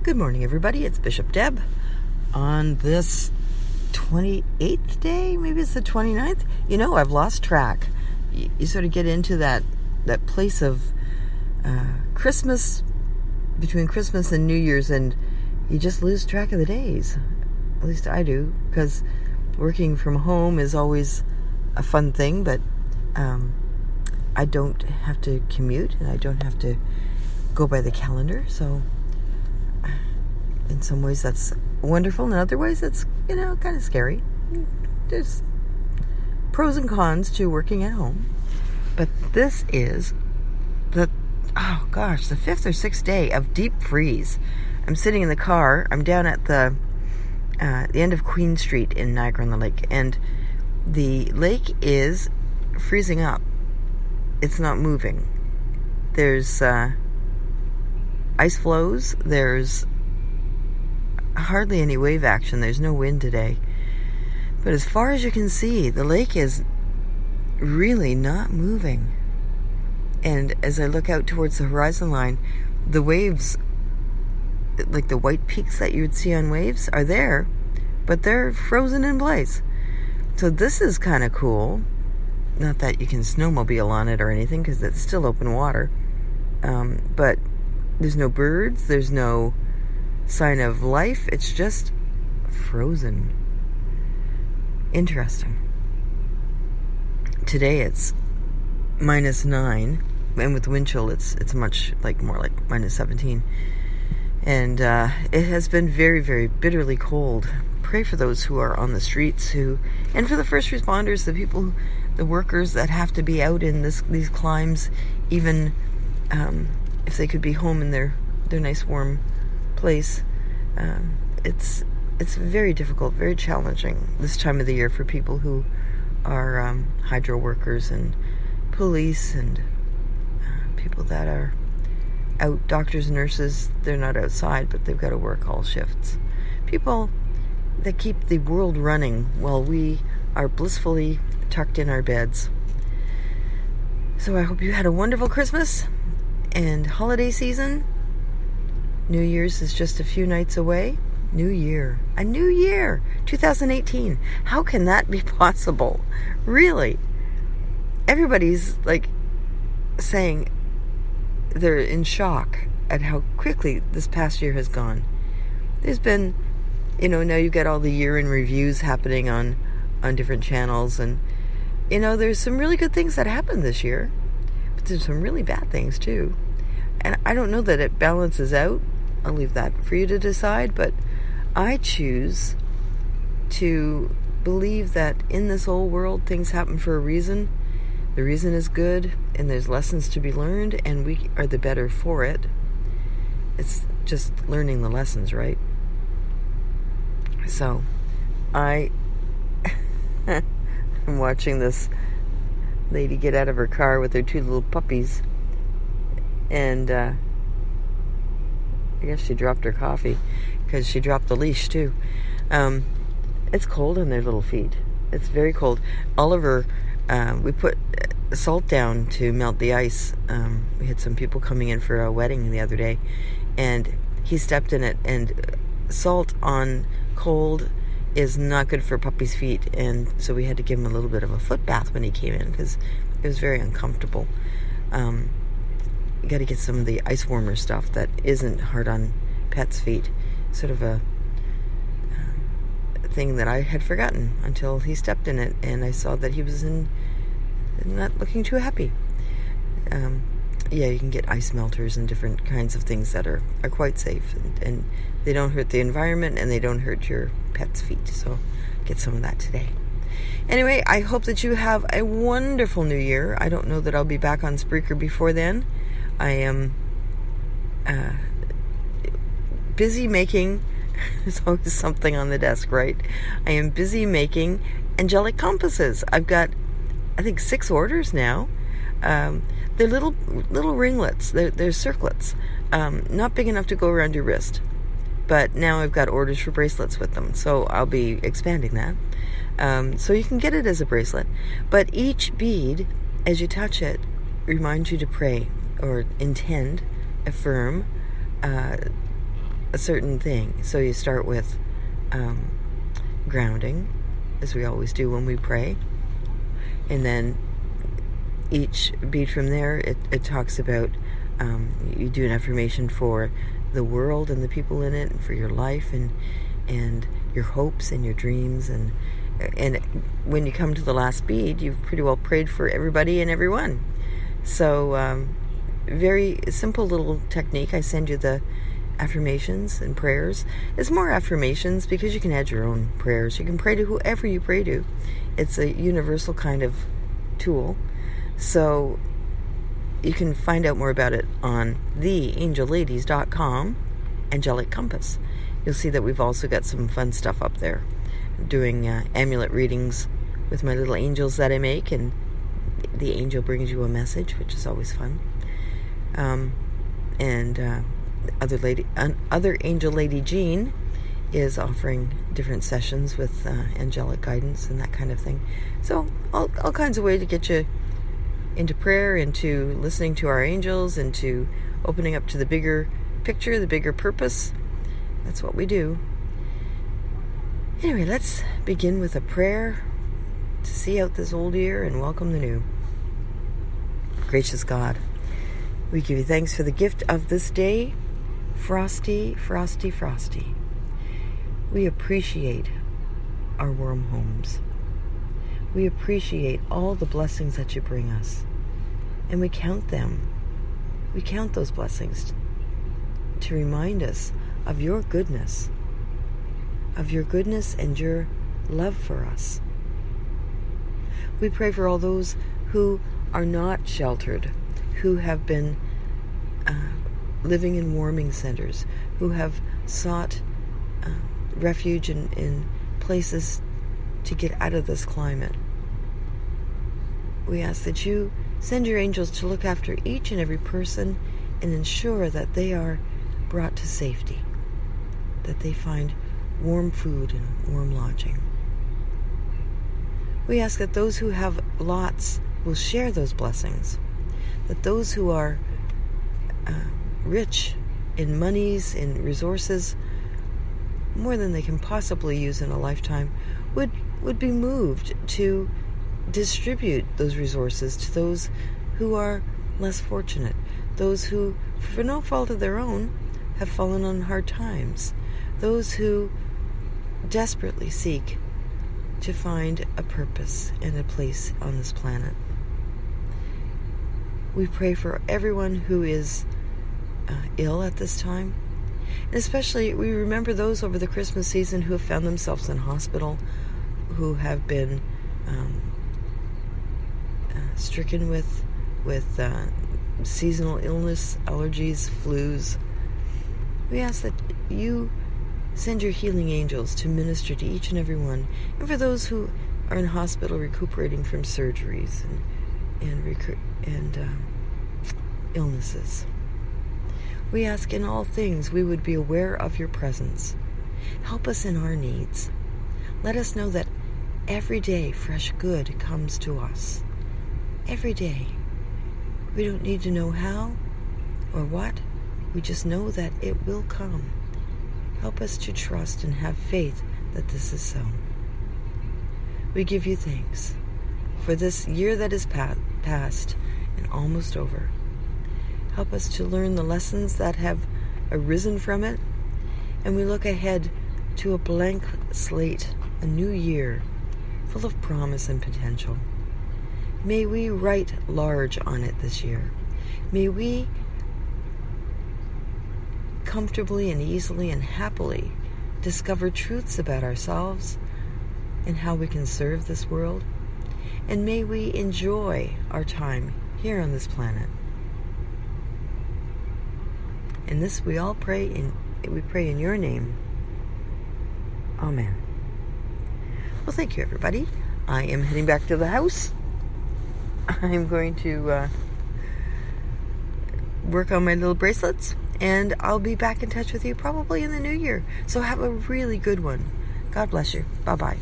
Good morning, everybody. It's Bishop Deb on this 28th day. Maybe it's the 29th. You know, I've lost track. You sort of get into that place of Christmas, between Christmas and New Year's, and you just lose track of the days. At least I do, because working from home is always a fun thing, but I don't have to commute and I don't have to go by the calendar, so in some ways that's wonderful, and in other ways it's, kind of scary. There's pros and cons to working at home. But this is the 5th or 6th day of deep freeze. I'm sitting in the car. I'm down at the end of Queen Street in Niagara-on-the-Lake, and the lake is freezing up. It's not moving. There's ice flows. There's hardly any wave action. There's no wind today. But as far as you can see, the lake is really not moving. And as I look out towards the horizon line, the waves, like the white peaks that you would see on waves, are there, but they're frozen in place. So this is kind of cool. Not that you can snowmobile on it or anything, because it's still open water. But there's no birds, there's no sign of life. It's just frozen. Interesting. Today it's -9, and with wind chill it's much more like -17. And it has been very, very bitterly cold. Pray for those who are on the streets, and for the first responders, the workers that have to be out in these climes, even if they could be home in their nice warm place. It's very difficult, very challenging this time of the year for people who are hydro workers and police and people that are out, doctors and nurses. They're not outside, but they've got to work all shifts. People that keep the world running while we are blissfully tucked in our beds. So I hope you had a wonderful Christmas and holiday season. New Year's is just a few nights away. A new year, 2018. How can that be possible? Really? Everybody's saying they're in shock at how quickly this past year has gone. There's been, now you get all the year-in reviews happening on different channels, and there's some really good things that happened this year, but there's some really bad things too. And I don't know that it balances out. I'll leave that for you to decide, but I choose to believe that in this old world, things happen for a reason. The reason is good, and there's lessons to be learned, and we are the better for it. It's just learning the lessons, right? So, I'm watching this lady get out of her car with her 2 little puppies, and I guess she dropped her coffee, because she dropped the leash too. It's cold on their little feet. It's very cold. Oliver, we put salt down to melt the ice. We had some people coming in for a wedding the other day, and he stepped in it, and salt on cold is not good for puppies' feet, and so we had to give him a little bit of a foot bath when he came in, because it was very uncomfortable. You got to get some of the ice warmer stuff that isn't hard on pets' feet. Sort of a thing that I had forgotten until he stepped in it, and I saw that he was not looking too happy. You can get ice melters and different kinds of things that are quite safe, and they don't hurt the environment, and they don't hurt your pet's feet. So get some of that today. Anyway, I hope that you have a wonderful new year. I don't know that I'll be back on Spreaker before then. I am busy making, there's always something on the desk, right? I am busy making angelic compasses. I've got, I think, 6 orders now. They're little ringlets. They're circlets. Not big enough to go around your wrist. But now I've got orders for bracelets with them. So I'll be expanding that. So you can get it as a bracelet. But each bead, as you touch it, reminds you to pray or intend, affirm a certain thing. So you start with grounding, as we always do when we pray. And then each beat from there, it talks about, you do an affirmation for the world and the people in it, and for your life and your hopes and your dreams. And when you come to the last beat, you've pretty well prayed for everybody and everyone. So very simple little technique. I send you the affirmations and prayers. It's more affirmations because you can add your own prayers. You can pray to whoever you pray to. It's a universal kind of tool. So you can find out more about it on theangelladies.com, Angelic Compass. You'll see that we've also got some fun stuff up there, doing amulet readings with my little angels that I make, and the angel brings you a message, which is always fun. Other angel lady Jean is offering different sessions with angelic guidance and that kind of thing. So all kinds of ways to get you into prayer, into listening to our angels, into opening up to the bigger picture, the bigger purpose. That's what we do. Anyway, let's begin with a prayer to see out this old year and welcome the new. Gracious God, we give you thanks for the gift of this day. Frosty, frosty, frosty. We appreciate our warm homes. We appreciate all the blessings that you bring us. And we count them. We count those blessings to remind us of your goodness. Of your goodness and your love for us. We pray for all those who are not sheltered, who have been living in warming centers, who have sought refuge in places to get out of this climate. We ask that you send your angels to look after each and every person and ensure that they are brought to safety, that they find warm food and warm lodging. We ask that those who have lots will share those blessings, that those who are rich in monies, in resources, more than they can possibly use in a lifetime, would be moved to distribute those resources to those who are less fortunate, those who, for no fault of their own, have fallen on hard times, those who desperately seek to find a purpose and a place on this planet. We pray for everyone who is ill at this time. And especially, we remember those over the Christmas season who have found themselves in hospital, who have been stricken with seasonal illness, allergies, flus. We ask that you send your healing angels to minister to each and every one. And for those who are in hospital recuperating from surgeries and illnesses. We ask in all things we would be aware of your presence. Help us in our needs. Let us know that every day fresh good comes to us. Every day. We don't need to know how or what. We just know that it will come. Help us to trust and have faith that this is so. We give you thanks for this year that is past and almost over. Help us to learn the lessons that have arisen from it, and we look ahead to a blank slate, a new year, full of promise and potential. May we write large on it this year. May we comfortably and easily and happily discover truths about ourselves and how we can serve this world. And may we enjoy our time here on this planet. And this we all pray in your name. Amen. Well, thank you, everybody. I am heading back to the house. I'm going to work on my little bracelets, and I'll be back in touch with you probably in the new year. So have a really good one. God bless you. Bye-bye.